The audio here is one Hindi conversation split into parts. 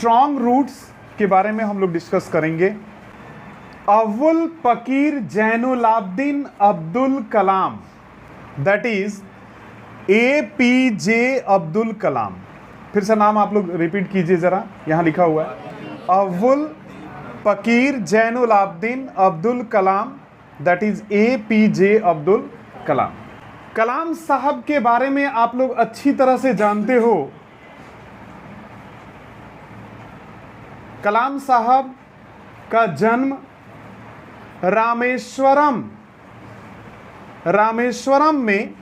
स्ट्रॉन्ग रूट्स के बारे में हम लोग डिस्कस करेंगे। अव्वल फकीर Jainulabdeen Abdul Kalam, that is APJ Abdul Kalam. फिर से नाम आप लोग रिपीट कीजिए जरा, यहां लिखा हुआ है अव्वल फकीर Jainulabdeen Abdul Kalam, that is APJ Abdul Kalam. कलाम साहब के बारे में आप लोग अच्छी तरह से जानते हो। कलाम साहब का जन्म रामेश्वरम में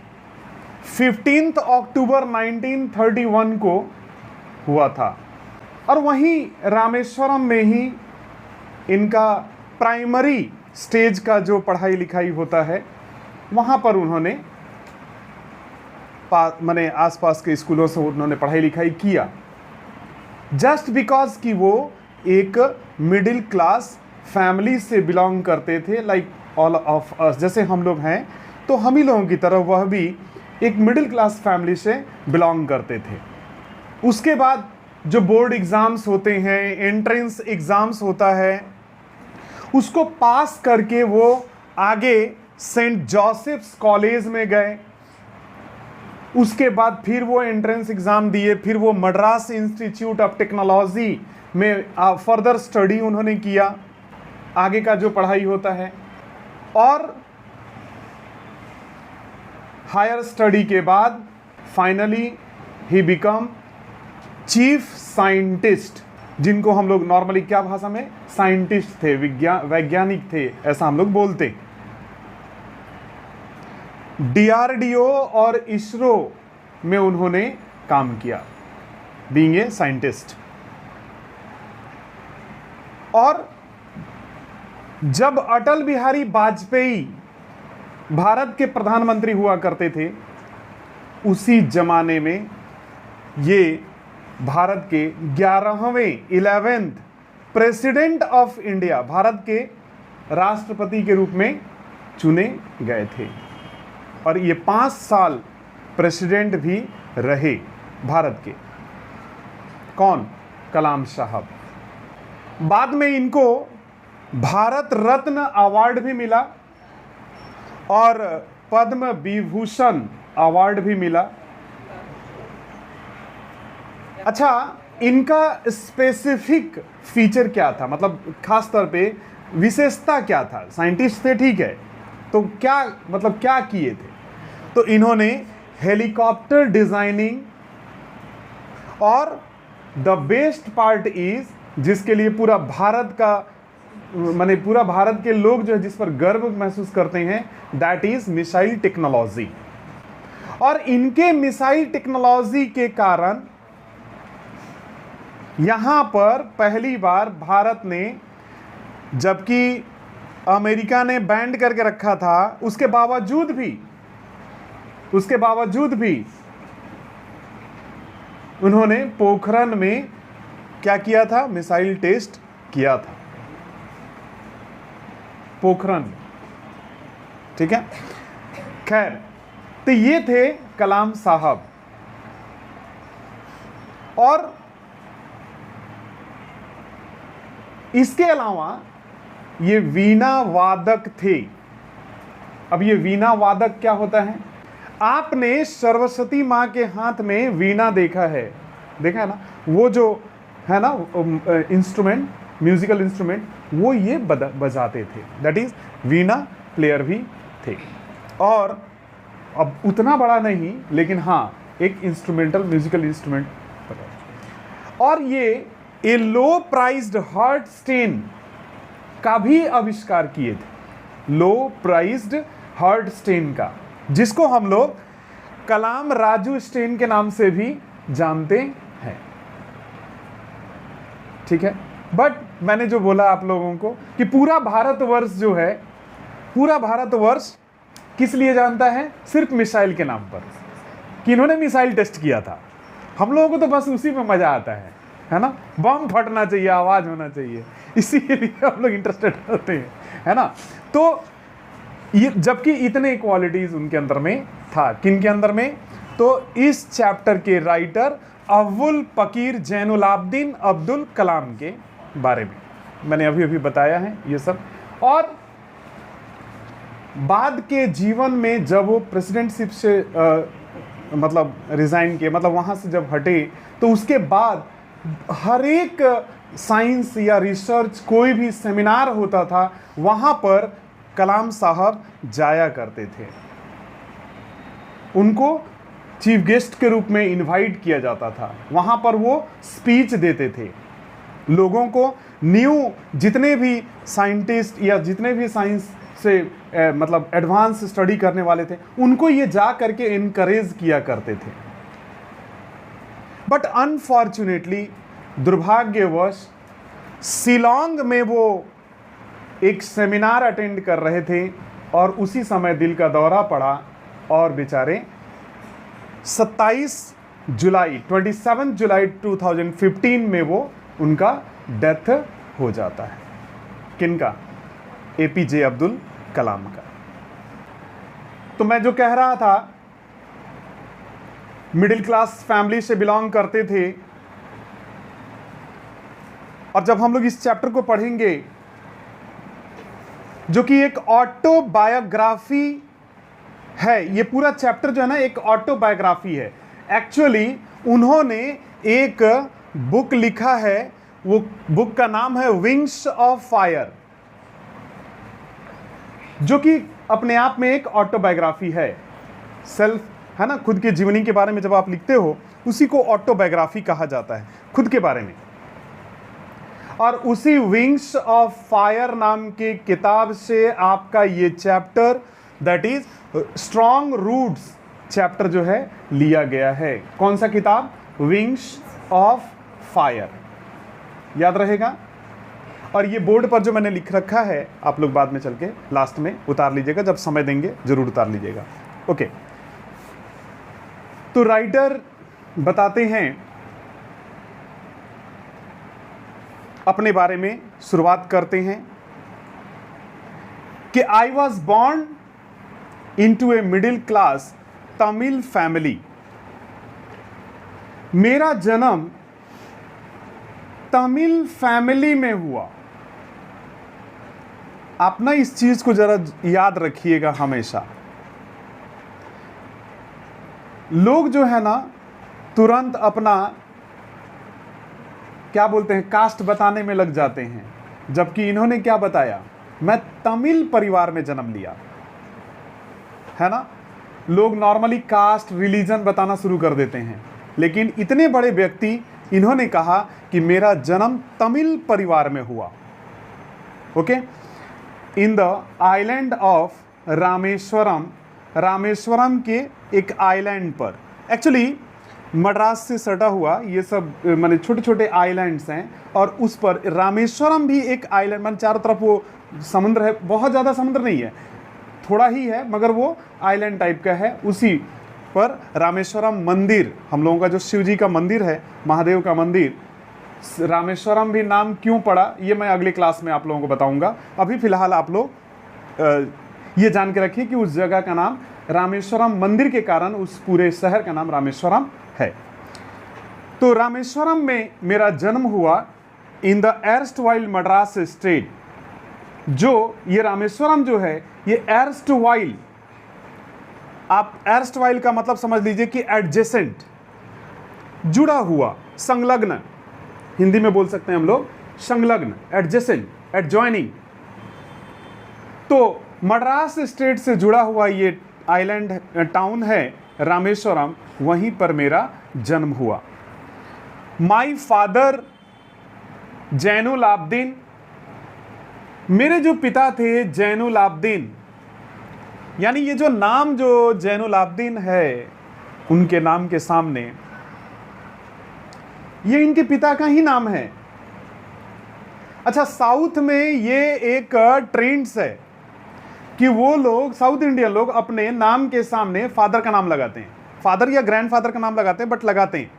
15 अक्टूबर 1931 को हुआ था और वहीं रामेश्वरम में ही इनका प्राइमरी स्टेज का जो पढ़ाई लिखाई होता है वहाँ पर उन्होंने माने आसपास के स्कूलों से उन्होंने पढ़ाई लिखाई किया, जस्ट बिकॉज कि वो एक मिडिल क्लास फैमिली से बिलोंग करते थे, लाइक ऑल ऑफ अस। जैसे हम लोग हैं तो हम ही लोगों की तरह वह भी एक मिडिल क्लास फैमिली से बिलोंग करते थे। उसके बाद जो बोर्ड एग्ज़ाम्स होते हैं, एंट्रेंस एग्ज़ाम्स होता है, उसको पास करके वो आगे सेंट जोसेफ्स कॉलेज में गए। उसके बाद फिर वो एंट्रेंस एग्ज़ाम दिए, फिर वो मद्रास इंस्टीट्यूट ऑफ टेक्नोलॉजी में फर्दर स्टडी उन्होंने किया, आगे का जो पढ़ाई होता है। और हायर स्टडी के बाद finally he become chief scientist, जिनको हम लोग नॉर्मली क्या भाषा में साइंटिस्ट थे, वैज्ञानिक थे, ऐसा हम लोग बोलते। DRDO और इसरो में उन्होंने काम किया, बीइंग ए साइंटिस्ट। और जब अटल बिहारी वाजपेयी भारत के प्रधानमंत्री हुआ करते थे, उसी जमाने में ये भारत के 11वें प्रेसिडेंट ऑफ इंडिया, भारत के राष्ट्रपति के रूप में चुने गए थे और ये 5 साल प्रेसिडेंट भी रहे भारत के। कौन? कलाम साहब। बाद में इनको भारत रत्न अवार्ड भी मिला और पद्म विभूषण अवार्ड भी मिला। अच्छा, इनका स्पेसिफिक फीचर क्या था, मतलब खास तौर पे विशेषता क्या था? साइंटिस्ट थे, ठीक है, तो क्या मतलब क्या किए थे? तो इन्होंने हेलीकॉप्टर डिजाइनिंग और द बेस्ट पार्ट इज, जिसके लिए पूरा भारत का माने पूरा भारत के लोग जो है जिस पर गर्व महसूस करते हैं, दैट इज मिसाइल टेक्नोलॉजी। और इनके मिसाइल टेक्नोलॉजी के कारण यहां पर पहली बार भारत ने, जबकि अमेरिका ने बैंड करके रखा था, उसके बावजूद भी उन्होंने पोखरण में क्या किया था? मिसाइल टेस्ट किया था पोखरण, ठीक है। खैर, तो ये थे कलाम साहब। और इसके अलावा ये वीणा वादक थे। अब ये वीणा वादक क्या होता है? आपने सरस्वती माँ के हाथ में वीणा देखा है ना, वो जो है ना इंस्ट्रूमेंट, म्यूजिकल इंस्ट्रूमेंट, वो ये बजाते थे, दैट इज वीणा प्लेयर भी थे। और अब उतना बड़ा नहीं, लेकिन हाँ एक इंस्ट्रूमेंटल म्यूजिकल इंस्ट्रूमेंट। और ये लो प्राइज्ड हर्ट स्टेन का भी आविष्कार किए थे, लो प्राइज्ड हर्ट स्टेन का, जिसको हम लोग कलाम राजू स्टेन के नाम से भी जानते हैं, ठीक है। बट मैंने जो बोला आप लोगों को कि पूरा भारतवर्ष जो है, पूरा भारतवर्ष किस लिए जानता है? सिर्फ मिसाइल के नाम पर, कि इन्होंने मिसाइल टेस्ट किया था। हम लोगों को तो बस उसी में मजा आता है ना, बम फटना चाहिए, आवाज होना चाहिए, इसी के लिए हम लोग इंटरेस्टेड होते हैं, है ना। तो ये, जबकि इतने क्वालिटीज उनके अंदर में था, किन के अंदर में? तो इस चैप्टर के राइटर अव्वुल पकीर जैनुलाब्दीन अब्दुल कलाम के बारे में मैंने अभी अभी बताया है ये सब। और बाद के जीवन में जब वो प्रेसिडेंटशिप से मतलब रिजाइन किए, मतलब वहाँ से जब हटे, तो उसके बाद हर एक साइंस या रिसर्च कोई भी सेमिनार होता था वहाँ पर कलाम साहब जाया करते थे। उनको चीफ गेस्ट के रूप में इनवाइट किया जाता था, वहाँ पर वो स्पीच देते थे लोगों को। न्यू जितने भी साइंटिस्ट या जितने भी साइंस से मतलब एडवांस स्टडी करने वाले थे, उनको ये जा करके इनकरेज किया करते थे। बट अनफॉर्चुनेटली, दुर्भाग्यवश, शिलोंग में वो एक सेमिनार अटेंड कर रहे थे और उसी समय दिल का दौरा पड़ा और बेचारे 27 जुलाई 2015 में वो उनका डेथ हो जाता है। किनका? एपीजे अब्दुल कलाम का। तो मैं जो कह रहा था, मिडिल क्लास फैमिली से बिलोंग करते थे, और जब हम लोग इस चैप्टर को पढ़ेंगे जो कि एक ऑटोबायोग्राफी है, ये पूरा चैप्टर जो है ना एक ऑटोबायोग्राफी है। एक्चुअली उन्होंने एक बुक लिखा है, वो बुक का नाम है विंग्स ऑफ फायर, जो कि अपने आप में एक ऑटोबायोग्राफी है। सेल्फ है ना, खुद के जीवनी के बारे में जब आप लिखते हो उसी को ऑटोबायोग्राफी कहा जाता है, खुद के बारे में। और उसी विंग्स ऑफ फायर नाम की किताब से आपका ये chapter, that is strong roots chapter जो है लिया गया है। कौन सा किताब? विंग्स ऑफ फायर, याद रहेगा। और ये बोर्ड पर जो मैंने लिख रखा है, आप लोग बाद में चल के लास्ट में उतार लीजिएगा, जब समय देंगे जरूर उतार लीजिएगा। ओके, तो राइटर बताते हैं अपने बारे में, शुरुआत करते हैं कि I was born into a middle class Tamil family. मेरा जन्म तमिल फैमिली में हुआ। आप ना इस चीज को जरा याद रखिएगा हमेशा। लोग जो है ना तुरंत अपना क्या बोलते हैं, कास्ट बताने में लग जाते हैं, जबकि इन्होंने क्या बताया? मैं तमिल परिवार में जन्म लिया, है ना। लोग नॉर्मली कास्ट, रिलीजन बताना शुरू कर देते हैं, लेकिन इतने बड़े व्यक्ति इन्होंने कहा कि मेरा जन्म तमिल परिवार में हुआ। Okay, in the island of Rameswaram, Rameswaram के एक आइलैंड पर, एक्चुअली मद्रास से सटा हुआ ये सब माने छोटे छोटे आइलैंड्स हैं, और उस पर रामेश्वरम भी एक आइलैंड, मान चारों तरफ वो समुद्र है, बहुत ज़्यादा समुद्र नहीं है, थोड़ा ही है, मगर वो आइलैंड टाइप का है। उसी पर रामेश्वरम मंदिर, हम लोगों का जो शिव जी का मंदिर है, महादेव का मंदिर, रामेश्वरम भी नाम क्यों पड़ा ये मैं अगले क्लास में आप लोगों को बताऊंगा। अभी फिलहाल आप लोग ये जान के रखिए कि उस जगह का नाम रामेश्वरम मंदिर के कारण उस पूरे शहर का नाम रामेश्वरम है। तो रामेश्वरम में मेरा जन्म हुआ इन द एर्स्टवाइल मद्रास स्टेट। जो ये रामेश्वरम जो है ये एर्स्टवाइल, आप एर्स्टवाइल का मतलब समझ लीजिए कि एडजेसेंट, जुड़ा हुआ, संलग्न, हिंदी में बोल सकते हैं हम लोग संलग्न, एडजेसेंट, एडजॉइनिंग। तो मद्रास स्टेट से जुड़ा हुआ ये आइलैंड टाउन है रामेश्वरम, वहीं पर मेरा जन्म हुआ। माई फादर जैनुलाब्दीन, मेरे जो पिता थे जैनुलाब्दीन, यानी ये जो नाम जो जैनुलाब्दीन है उनके नाम के सामने ये इनके पिता का ही नाम है। अच्छा, साउथ में ये एक ट्रेंड्स है कि वो लोग, साउथ इंडियन लोग, अपने नाम के सामने फादर का नाम लगाते हैं, फादर या ग्रैंडफादर का नाम लगाते हैं, बट लगाते हैं।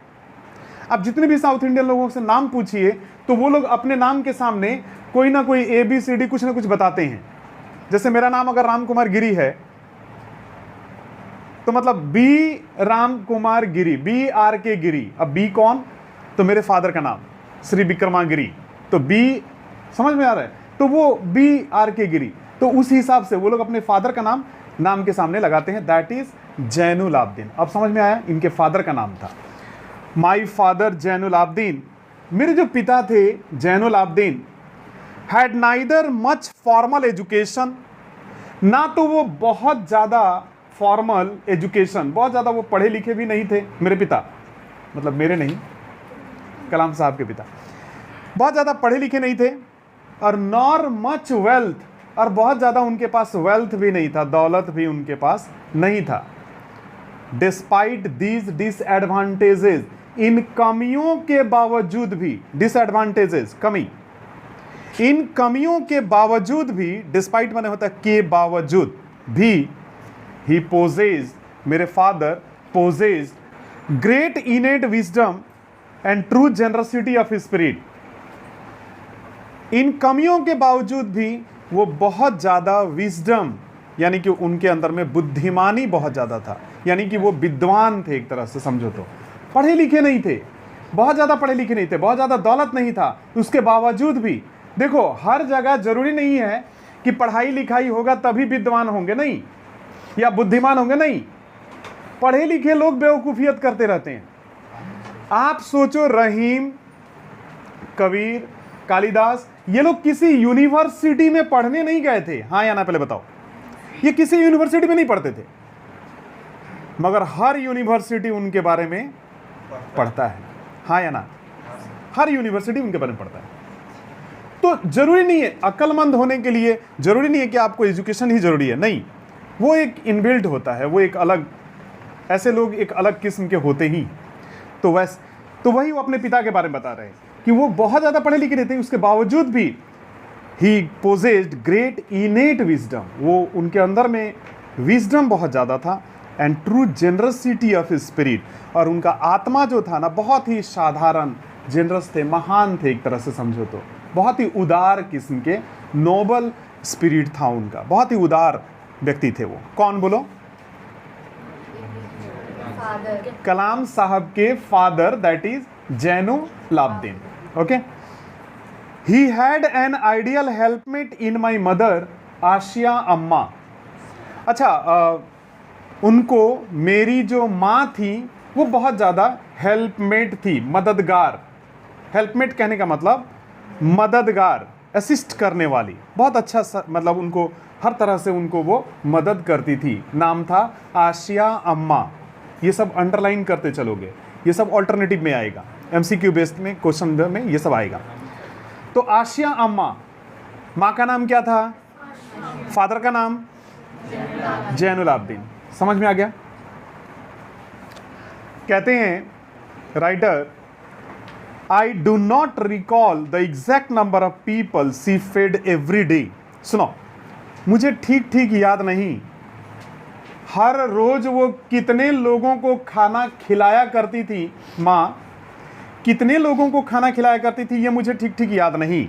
अब जितने भी साउथ इंडियन लोगों से नाम पूछिए तो वो लोग अपने नाम के सामने कोई ना कोई ABCD कुछ ना कुछ बताते हैं। जैसे मेरा नाम अगर राम कुमार गिरी है तो मतलब B Ram Kumar Giri, B R K Giri. अब बी कौन? तो मेरे फादर का नाम श्री विक्रमा गिरी, तो बी, समझ में आ रहा है? तो वो बी आर के गिरी, तो उस हिसाब से वो लोग अपने फादर का नाम के सामने लगाते हैं, दैट इज जैनुल आबदीन। अब समझ में आया, इनके फादर का नाम था। माई फादर जैनुल आबदीन, मेरे जो पिता थे Zainul Abedin, had neither much formal education, ना तो वो बहुत ज़्यादा फॉर्मल एजुकेशन, बहुत ज़्यादा वो पढ़े लिखे भी नहीं थे मेरे पिता, मतलब मेरे नहीं, कलाम साहब के पिता बहुत ज़्यादा पढ़े लिखे नहीं थे, और नॉर मच वेल्थ, और बहुत ज़्यादा उनके पास वेल्थ भी नहीं था, दौलत भी उनके पास नहीं था। डिस्पाइट दीज डिसएडवांटेजेस, इन कमियों के बावजूद भी, डिसएडवांटेजेस कमी, इन कमियों के बावजूद भी, डिस्पाइट माने होता है के बावजूद भी, ही पोजेज, मेरे father poses great innate wisdom and true generosity of spirit. इन कमियों के बावजूद भी वो बहुत ज़्यादा विजडम, यानी कि उनके अंदर में बुद्धिमानी बहुत ज़्यादा था, यानी कि वो विद्वान थे एक तरह से, समझो तो पढ़े लिखे नहीं थे, बहुत ज़्यादा पढ़े लिखे नहीं थे, बहुत ज़्यादा दौलत नहीं था, उसके बावजूद भी देखो हर जगह जरूरी नहीं है कि पढ़ाई लिखाई होगा तभी विद्वान होंगे, नहीं, या बुद्धिमान होंगे, नहीं, पढ़े लिखे लोग बेवकूफियत करते रहते हैं। आप सोचो, रहीम, कबीर, कालिदास, ये लोग किसी यूनिवर्सिटी में पढ़ने नहीं गए थे, हाँ या ना? पहले बताओ, ये किसी यूनिवर्सिटी में नहीं पढ़ते थे, मगर हर यूनिवर्सिटी उनके बारे में पढ़ता है, हाँ या ना? हर यूनिवर्सिटी उनके बारे में पढ़ता है। तो जरूरी नहीं है, अक्लमंद होने के लिए जरूरी नहीं है कि आपको एजुकेशन ही जरूरी है, नहीं, वो एक इनबिल्ट होता है, वो एक अलग, ऐसे लोग एक अलग किस्म के होते ही। तो वही वो अपने पिता के बारे में बता रहे हैं कि वो बहुत ज़्यादा पढ़े लिखे नहीं थे, उसके बावजूद भी ही पोजेस्ड ग्रेट इनेट विजडम, वो उनके अंदर में विजडम बहुत ज़्यादा था, and true generosity of spirit, और उनका आत्मा जो था ना बहुत ही साधारण, जेनरस थे, महान थे एक तरह से, समझो तो बहुत ही उदार किस्म के, नोबल स्पिरिट था उनका, बहुत ही उदार व्यक्ति थे वो। कौन बोलो? कलाम साहब के father, that is Zainul Abdeen. Okay, he had an ideal helpmate in my mother Ashiamma. अच्छा, उनको मेरी जो माँ थी वो बहुत ज़्यादा हेल्पमेट थी, मददगार। हेल्पमेट कहने का मतलब मददगार, असिस्ट करने वाली, बहुत अच्छा मतलब उनको हर तरह से उनको वो मदद करती थी। नाम था आशिया अम्मा। ये सब अंडरलाइन करते चलोगे, ये सब ऑल्टरनेटिव में आएगा, एमसीक्यू बेस्ड में क्वेश्चन में ये सब आएगा। तो आशिया अम्मा, माँ का नाम क्या था? फादर का नाम जैनुल आबदीन। समझ में आ गया? कहते हैं writer, I do not recall the exact number of people she fed every day. सुनो, मुझे ठीक ठीक याद नहीं हर रोज वो कितने लोगों को खाना खिलाया करती थी, माँ कितने लोगों को खाना खिलाया करती थी, ये मुझे ठीक ठीक याद नहीं।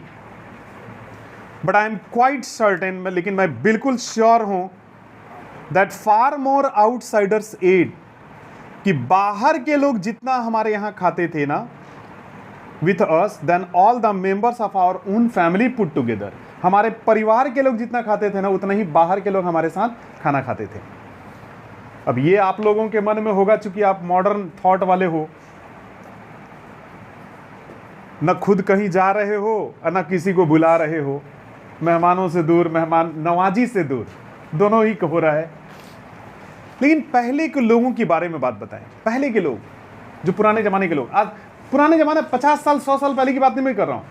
But I am quite certain, लेकिन मैं बिल्कुल श्योर हूं that far more outsiders ate, कि बाहर के लोग जितना हमारे यहाँ खाते थे ना with us then all the members of our own family put together, हमारे परिवार के लोग जितना खाते थे ना उतना ही बाहर के लोग हमारे साथ खाना खाते थे। अब ये आप लोगों के मन में होगा, चूंकि आप मॉडर्न थॉट वाले हो, न खुद कहीं जा रहे हो और न किसी को बुला रहे हो, मेहमानों से दूर, मेहमान नवाजी से दूर, दोनों ही हो रहा है। लेकिन पहले के लोगों के बारे में बात बताएं, पहले के लोग, जो पुराने जमाने के लोग, आज पुराने जमाने 50 साल 100 साल पहले की बात नहीं मैं कर रहा हूं,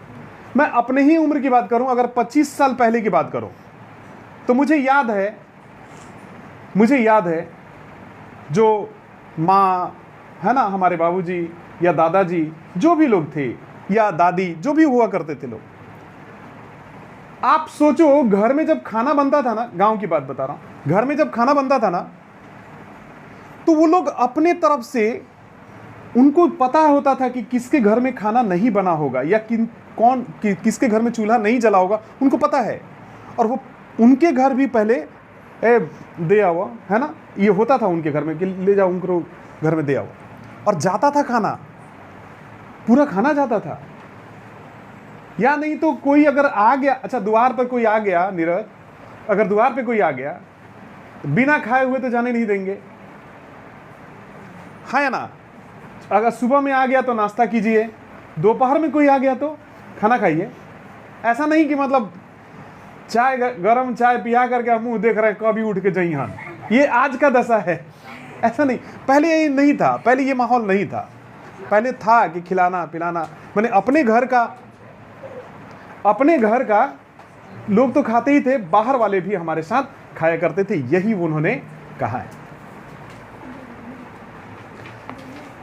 मैं अपने ही उम्र की बात करूं। अगर 25 साल पहले की बात करो तो मुझे याद है जो माँ है ना, हमारे बाबूजी या दादाजी जो भी लोग थे, या दादी जो भी हुआ करते थे लोग, आप सोचो घर में जब खाना बनता था ना, गांव की बात बता रहा हूं, घर में जब खाना बनता था ना तो वो लोग अपने तरफ से, उनको पता होता था कि किसके घर में खाना नहीं बना होगा या किसके घर में चूल्हा नहीं जला होगा, उनको पता है। और वो उनके घर भी पहले ए दे आओ, है ना, ये होता था उनके घर में कि ले जाओ उनको घर में दे आओ, और जाता था खाना, पूरा खाना जाता था। या नहीं तो कोई अगर आ गया, अच्छा द्वार पर कोई आ गया, नीरज, अगर द्वार पे कोई आ गया बिना खाए हुए तो जाने नहीं देंगे, है ना। अगर सुबह में आ गया तो नाश्ता कीजिए, दोपहर में कोई आ गया तो खाना खाइए। ऐसा नहीं कि मतलब चाय, गरम चाय पिया करके मुंह देख रहे हैं कभी उठ के जाइए, हाँ, ये आज का दशा है। ऐसा नहीं, पहले ये नहीं था, पहले ये माहौल नहीं था। पहले था कि खिलाना पिलाना, मैंने अपने घर का लोग तो खाते ही थे, बाहर वाले भी हमारे साथ खाया करते थे, यही उन्होंने कहा है।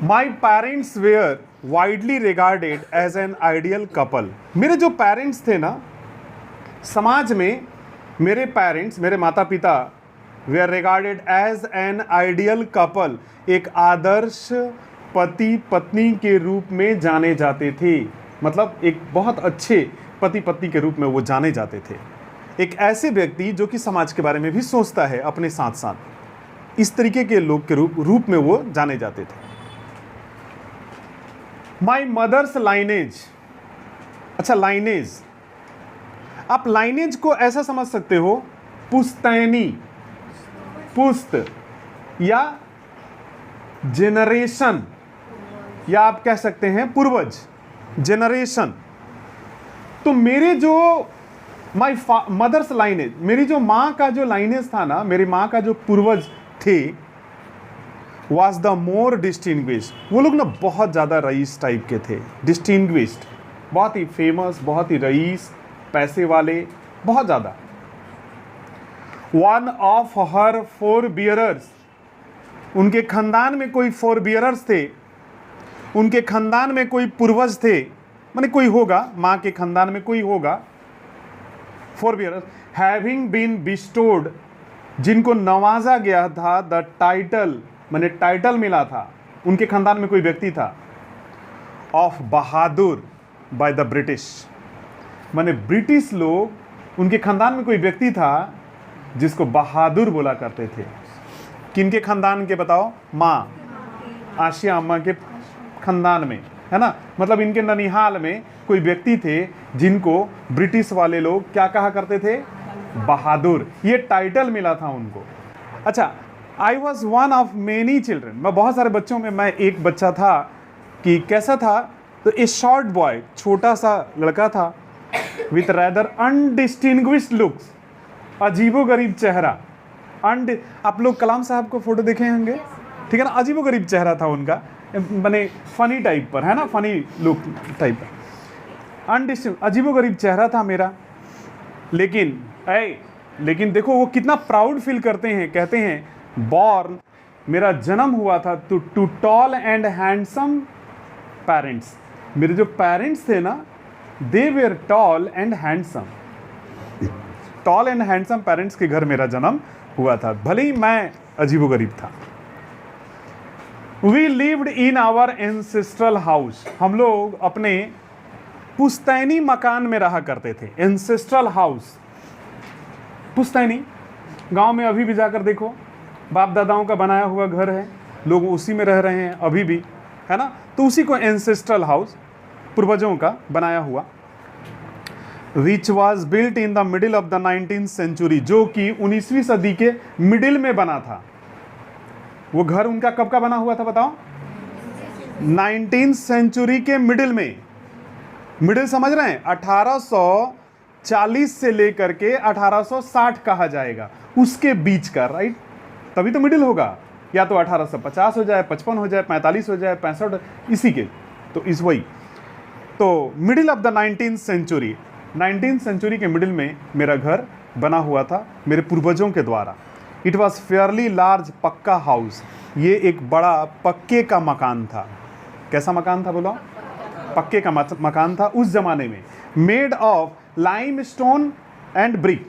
My parents were widely regarded as an ideal couple. मेरे जो पेरेंट्स थे ना, समाज में मेरे पेरेंट्स, मेरे माता पिता, were regarded as an ideal couple, एक आदर्श पति पत्नी के रूप में जाने जाते थे। मतलब एक बहुत अच्छे पति पत्नी के रूप में वो जाने जाते थे। एक ऐसे व्यक्ति जो कि समाज के बारे में भी सोचता है अपने साथ साथ, इस तरीके के लोग के रूप में वो जाने जाते थे। My mother's lineage. अच्छा, लाइनेज, आप लाइनेज को ऐसा समझ सकते हो, पुश्तैनी, पुश्त या जेनरेशन, या आप कह सकते हैं पूर्वज, जेनरेशन। तो मेरे जो माई मदर्स लाइनेज, मेरी जो माँ का जो लाइनेज था ना, मेरी माँ का जो पूर्वज थे, वॉज द मोर डिस्टिंग्विश्ड। वो लोग ना बहुत ज़्यादा रईस टाइप के थे, डिस्टिंग्विश्ड, बहुत ही फेमस, बहुत ही रईस, पैसे वाले, बहुत ज़्यादा। One of her four bearers, उनके खानदान में कोई फोर बियरर्स थे, उनके खानदान में कोई पूर्वज थे, माने कोई होगा, माँ के खानदान में कोई होगा, फोर बियरर्स, हैविंग बीन बिस्टोर्ड, जिनको नवाजा गया था, द टाइटल, माने टाइटल मिला था, उनके खानदान में कोई व्यक्ति था, of Bahadur by the British, माने ब्रिटिश लोग, उनके खानदान में कोई व्यक्ति था जिसको बहादुर बोला करते थे। किनके खानदान के बताओ? माँ, आशिया अम्मा के खानदान में, है ना। मतलब इनके ननिहाल में कोई व्यक्ति थे जिनको ब्रिटिश वाले लोग क्या कहा करते थे? बहादुर। ये टाइटल मिला था उनको। अच्छा, I was one of many children, मैं बहुत सारे बच्चों में मैं एक बच्चा था। कि कैसा था? तो ए शॉर्ट बॉय, छोटा सा लड़का था, विथ रैदर अनडिस्टिंग्विश्ड लुक्स, अजीबोगरीब चेहरा। आप लोग कलाम साहब को फोटो देखे होंगे, ठीक है ना। अजीबोगरीब चेहरा था उनका, माने फनी टाइप पर, है ना, फनी लुक टाइप पर, अजीबोगरीब चेहरा था मेरा। लेकिन देखो वो कितना प्राउड फील करते हैं, कहते हैं बॉर्न, मेरा जन्म हुआ था two tall and handsome parents. मेरे जो पेरेंट्स थे ना, they were tall and handsome, tall and handsome parents के घर मेरा जन्म हुआ था, भले ही मैं अजीबोगरीब था। We lived in our ancestral house, हम लोग अपने पुश्तैनी मकान में रहा करते थे। एंसेस्ट्रल हाउस, पुश्तैनी, गांव में अभी भी जाकर देखो, बाप दादाओं का बनाया हुआ घर है, लोग उसी में रह रहे हैं अभी भी, है ना। तो उसी को एंसेस्ट्रल हाउस, पूर्वजों का बनाया हुआ, which was built in the middle of the 19th century, जो कि 19वीं सदी के मिडिल में बना था। वो घर उनका कब का बना हुआ था बताओ? 19th सेंचुरी के मिडिल में। मिडिल समझ रहे हैं? 1840 से लेकर के 1860 कहा जाएगा, उसके बीच का, राइट। तभी तो मिडिल होगा, या तो 1850 हो जाए, 55 हो जाए, 45 हो जाए, 65, इसी के, तो इस वही। तो middle of the 19th century, 19th century के मिडिल में मेरा घर बना हुआ था मेरे पूर्वजों के द्वारा। इट वॉज फेयरली लार्ज पक्का हाउस, ये एक बड़ा पक्के का मकान था। कैसा मकान था बोलो? पक्के का मकान था उस जमाने में। Made of lime stone and brick,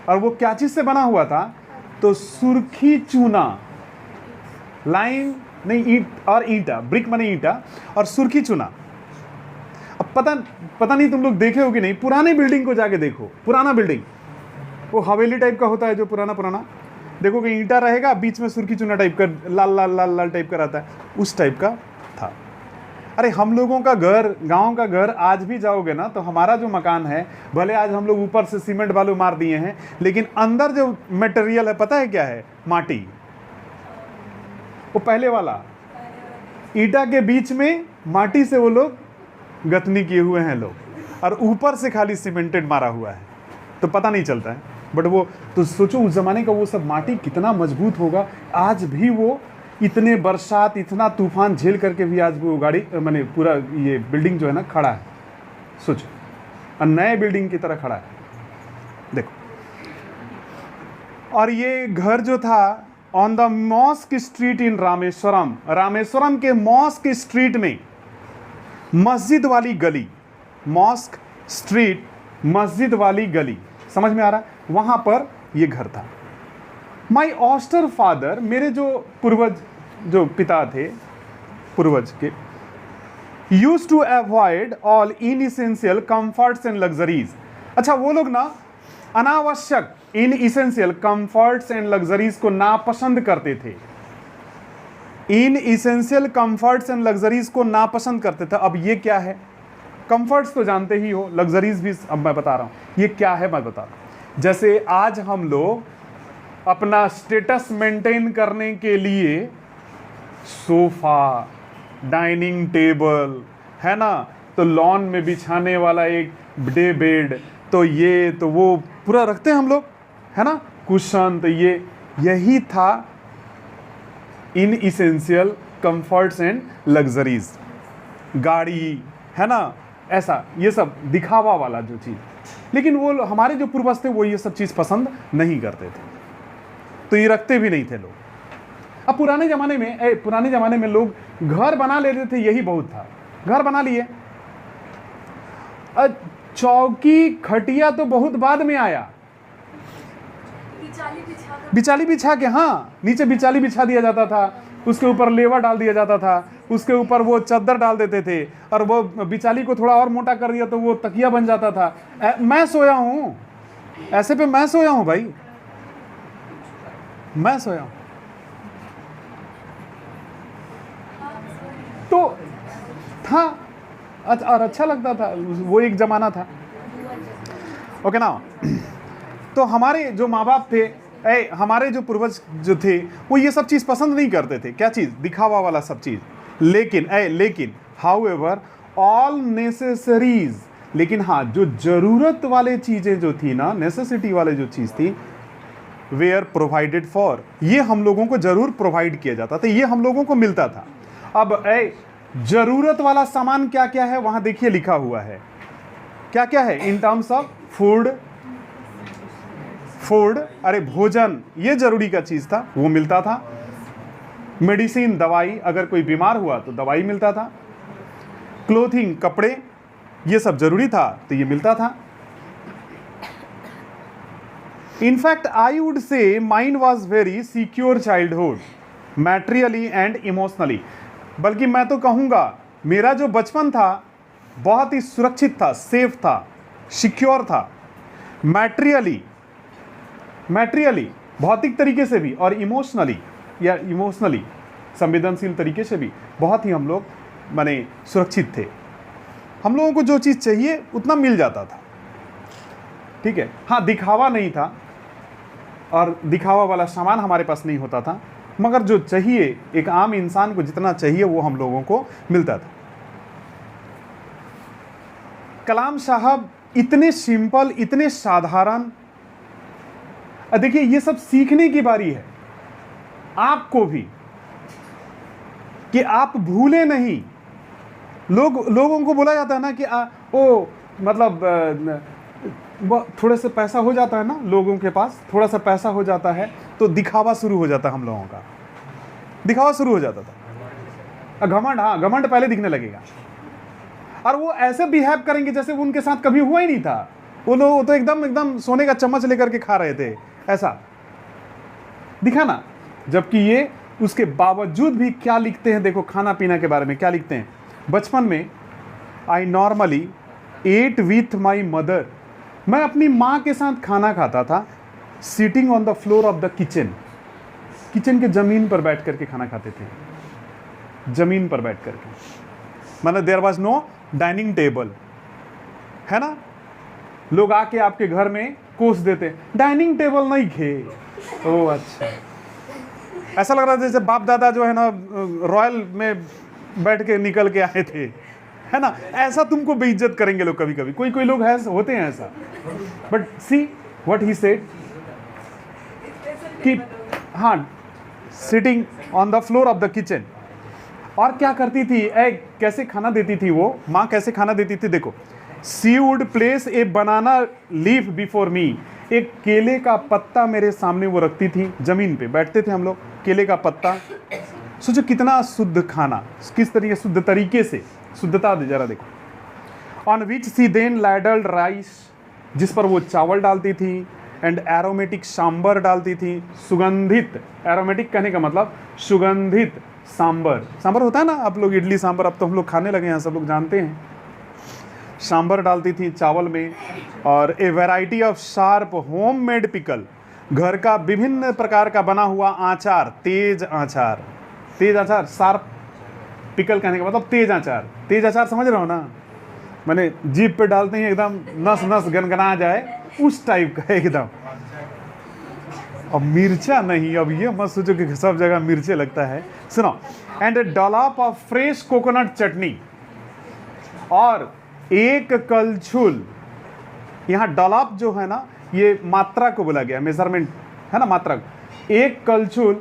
और वो क्या चीज़ से बना हुआ था? तो सुर्खी चूना, लाइम नहीं, ईंट और ईंटा, ब्रिक माने ईंटा और सुर्खी चूना। अब पता नहीं तुम लोग देखे हो कि नहीं, पुराने बिल्डिंग को जाके देखो, पुराना बिल्डिंग वो हवेली टाइप का होता है जो पुराना पुराना, देखो कि ईंटा रहेगा, बीच में सुर्खी चूना टाइप का लाल लाल लाल लाल टाइप का रहता है, उस टाइप का था। अरे हम लोगों का घर, गांव का घर आज भी जाओगे ना तो हमारा जो मकान है, भले आज हम लोग ऊपर से सीमेंट बालू मार दिए हैं, लेकिन अंदर जो मटेरियल है पता है क्या है? माटी। वो पहले वाला ईंटा के बीच में माटी से वो लोग गथनी किए हुए हैं लोग, और ऊपर से खाली सीमेंटेड मारा हुआ है, तो पता नहीं चलता है। बट वो तो सोचो उस जमाने का वो सब माटी कितना मजबूत होगा। आज भी वो इतने बरसात, इतना तूफान झेल करके भी आज वो गाड़ी माने पूरा ये बिल्डिंग जो है ना खड़ा है, सोचो, और नए बिल्डिंग की तरह खड़ा है, देखो। और ये घर जो था on the mosque street in Rameswaram, Rameswaram के मॉस्क स्ट्रीट में, मस्जिद वाली गली, मॉस्क स्ट्रीट मस्जिद वाली गली, समझ में आ रहा है? वहां पर ये घर था। माई ऑस्टर फादर, मेरे जो पूर्वज, जो पिता थे पूर्वज के, used to avoid all inessential comforts and luxuries. अच्छा, वो लोग ना अनावश्यक इनइसेंशियल कंफर्ट्स एंड लग्जरीज को नापसंद करते थे। इनइसेंशियल कंफर्ट्स एंड लग्जरीज को नापसंद करते थे। अब ये क्या है? कंफर्ट्स तो जानते ही हो, लग्जरीज भी अब मैं बता रहा हूं ये क्या है, मैं बता रहा हूं। जैसे आज हम लोग अपना स्टेटस मेंटेन करने के लिए सोफा, डाइनिंग टेबल है ना, तो लॉन में बिछाने वाला एक डे बेड, तो ये तो वो पूरा रखते हैं हम लोग, है ना, कुशन, तो ये यही था इन इसेंशियल कंफर्ट्स एंड लग्जरीज। गाड़ी, है ना, ऐसा ये सब दिखावा वाला जो चीज़, लेकिन वो हमारे जो पूर्वज थे वो ये सब चीज़ पसंद नहीं करते थे, तो ये रखते भी नहीं थे लोग। अब पुराने ज़माने में लोग घर बना लेते थे, यही बहुत था, घर बना लिए। चौकी खटिया तो बहुत बाद में आया, बिचाली बिछा के, हाँ, नीचे बिचाली बिछा दिया जाता था, उसके ऊपर लेवा डाल दिया जाता था, उसके ऊपर वो चादर डाल देते थे, और वो बिचाली को थोड़ा और मोटा कर दिया तो वो तकिया बन जाता था। मैं सोया हूँ ऐसे पे, मैं सोया हूँ भाई, मैं सोया हूँ। तो था और अच्छा लगता था, वो एक जमाना था। ओके ना। तो हमारे जो माँ बाप थे, हमारे जो पूर्वज जो थे, वो ये सब चीज़ पसंद नहीं करते थे। क्या चीज़? दिखावा वाला सब चीज़। लेकिन हाउएवर ऑल नेसेसरीज, लेकिन हाँ, जो जरूरत वाले चीज़ें जो थी ना, नेसेसिटी वाले जो चीज़ थी, वेयर प्रोवाइडेड फॉर, ये हम लोगों को जरूर प्रोवाइड किया जाता था, ये हम लोगों को मिलता था। अब जरूरत वाला सामान क्या क्या है वहां देखिए लिखा हुआ है, क्या क्या है इन टर्म्स ऑफ फूड। अरे भोजन, ये जरूरी का चीज था, वो मिलता था। मेडिसिन, दवाई, अगर कोई बीमार हुआ तो दवाई मिलता था। क्लोथिंग, कपड़े, ये सब जरूरी था, तो ये मिलता था। In fact I would say mine was very secure childhood, materially and emotionally. बल्कि मैं तो कहूँगा मेरा जो बचपन था बहुत ही सुरक्षित था, सेफ था, सिक्योर था। मैटेरियली भौतिक तरीके से भी, और इमोशनली संवेदनशील तरीके से भी बहुत ही हम लोग माने सुरक्षित थे। हम लोगों को जो चीज़ चाहिए उतना मिल जाता था, ठीक है। हाँ, दिखावा नहीं था, और दिखावा वाला सामान हमारे पास नहीं होता था, मगर जो चाहिए एक आम इंसान को जितना चाहिए वो हम लोगों को मिलता था। कलाम साहब इतने सिंपल, इतने साधारण। देखिए, ये सब सीखने की बारी है आपको भी, कि आप भूले नहीं। लोगों को बोला जाता है ना कि मतलब थोड़े से पैसा हो जाता है ना, लोगों के पास थोड़ा सा पैसा हो जाता है तो दिखावा शुरू हो जाता है, हम लोगों का दिखावा शुरू हो जाता था। घमंड, हाँ, घमंड पहले दिखने लगेगा, और वो ऐसे बिहेव करेंगे जैसे उनके साथ कभी हुआ ही नहीं था। वो लोग तो एकदम सोने का चम्मच लेकर के खा रहे थे, ऐसा दिखा ना। जबकि ये उसके बावजूद भी क्या लिखते हैं, देखो खाना पीना के बारे में क्या लिखते हैं। बचपन में I normally ate with my mother, मैं अपनी माँ के साथ खाना खाता था। Sitting on the floor of the kitchen, kitchen के जमीन पर बैठ करके खाना खाते थे, जमीन पर बैठ करके, मतलब there was no dining table, है ना। लोग आके आपके घर में कोस देते, डाइनिंग टेबल नहीं खे। ओ अच्छा, ऐसा लग रहा था जैसे बाप दादा जो है ना रॉयल में बैठ के निकल के आए थे, है ना। ऐसा तुमको बेइज्जत करेंगे लोग कभी कभी, कोई कोई लोग है होते हैं ऐसा। But see what he said कि हाँ, sitting on the floor of the kitchen. और क्या करती थी, कैसे खाना देती थी वो माँ, कैसे खाना देती थी देखो। She would place a banana leaf before me, एक केले का पत्ता मेरे सामने वो रखती थी, जमीन पे बैठते थे हम लोग, केले का पत्ता। सोचो कितना शुद्ध खाना, किस तरीके शुद्ध तरीके से, शुद्धता दे जरा देखो। On which she then ladled rice, जिस पर वो चावल डालती थी, एंड एरोमेटिक सांबर डालती थी, सुगंधित, एरोमेटिक कहने का मतलब सुगंधित सांबर। सांबर होता है ना, आप लोग इडली सांबर अब तो हम लोग खाने लगे हैं, सब लोग जानते हैं। सांबर डालती थी चावल में, और ए variety of sharp home made pickle, घर का विभिन्न प्रकार का बना हुआ आचार, तेज आचार, तेज आचार, शार्प पिकल कहने का मतलब तेज आचार। तेज आचार समझ रहे हो ना, मैंने जीभ पे डालते ही एकदम नस नस गनगना जाए, उस टाइप का एकदम। अब मिर्चा नहीं, अब ये मत सोचो कि सब जगह मिर्चे लगता है। सुनो, and a dollop of fresh coconut chutney, और एक कलछुल, यहाँ डॉलप जो है ना ये मात्रा को बोला गया, मेजरमेंट है ना, मात्रा। एक कलछुल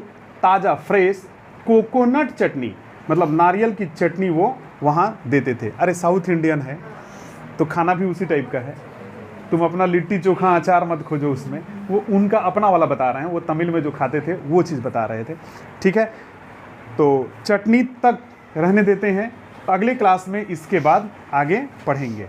ताज़ा फ्रेश कोकोनट चटनी, मतलब नारियल की चटनी वो वहाँ देते थे। अरे साउथ इंडियन है तो खाना भी उसी टाइप का है। तुम अपना लिट्टी चोखा अचार मत खोजो उसमें, वो उनका अपना वाला बता रहे हैं, वो तमिल में जो खाते थे वो चीज़ बता रहे थे, ठीक है। तो चटनी तक रहने देते हैं, अगले क्लास में इसके बाद आगे पढ़ेंगे।